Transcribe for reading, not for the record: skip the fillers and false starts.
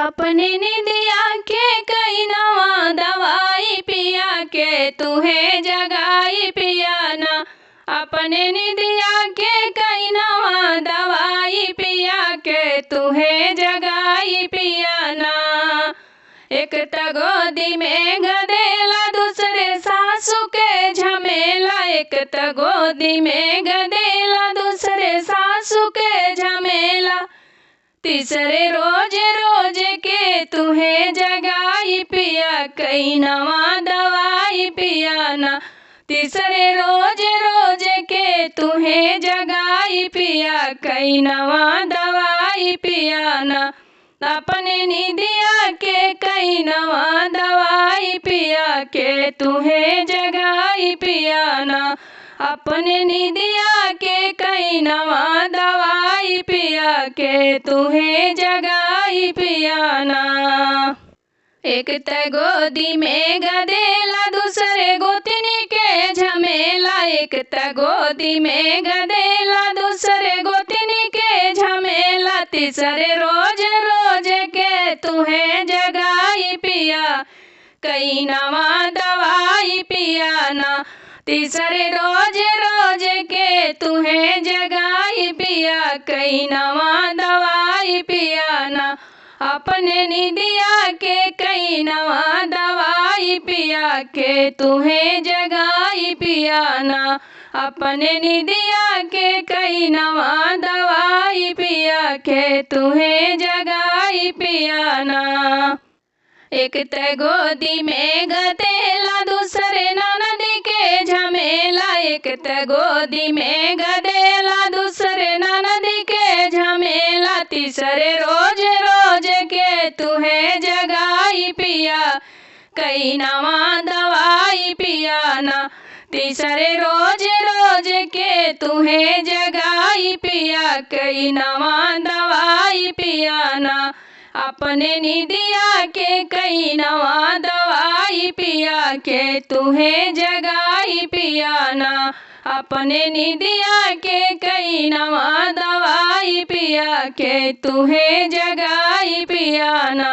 अपने निदिया के कई नवा दवाई पिया के तुहे जगाई पिया ना। अपने निदिया के कई नवा दवाई पिया के तुहे जगाई पिया ना। एक त गोदी में गदेला दूसरे सासू के झमेला। एक त गोदी में गदेला दूसरे सासू के झमेला। तीसरे रोज रोज के तुहे जगाई पिया कई नवा दवाई पिया ना। तीसरे रोज रोज के तुहे जगाई पिया कई नवा दवाई पिया ना। अपने निदिया के कई नवा दवाई पिया के तुहे जगाई पिया ना। अपने निदिया के कई नवा दवाई पिया के तुहे जगाई पिया ना। एक त गोदी में गदेला दूसरे गोतनी के झमेला। एक त गोदी में गदेला दूसरे गोतनी के झमेला। तीसरे रोज रोज के तुहे जगाई पिया कई नवा दवाई पिया ना। तीसरे रोज रोज के तुहे जगाई पिया कई नवा दवाई पिया ना। अपने निदिया के कई नवा दवाई पिया के तुहे जगाई पिया ना। अपने निदिया के कई नवा दवाई पिया के तुहे जगाई पिया ना। एक त गोदी में गदेला दूसरे ननद के झमेला। एक त गोदी में गदेला दूसरे ननद के झमेला। तीसरे रोज रोज के तुहे जगाई पिया कई नवा दवाई पिया ना। तीसरे रोज रोज के तुहे जगाई पिया कई नवा दवाई पिया ना। अपने निदिया के कई नवा दवाई पिया के तुहे जगाई पिया ना। अपने निदिया के कई नवा दवाई पिया के तुहे जगाई पिया ना।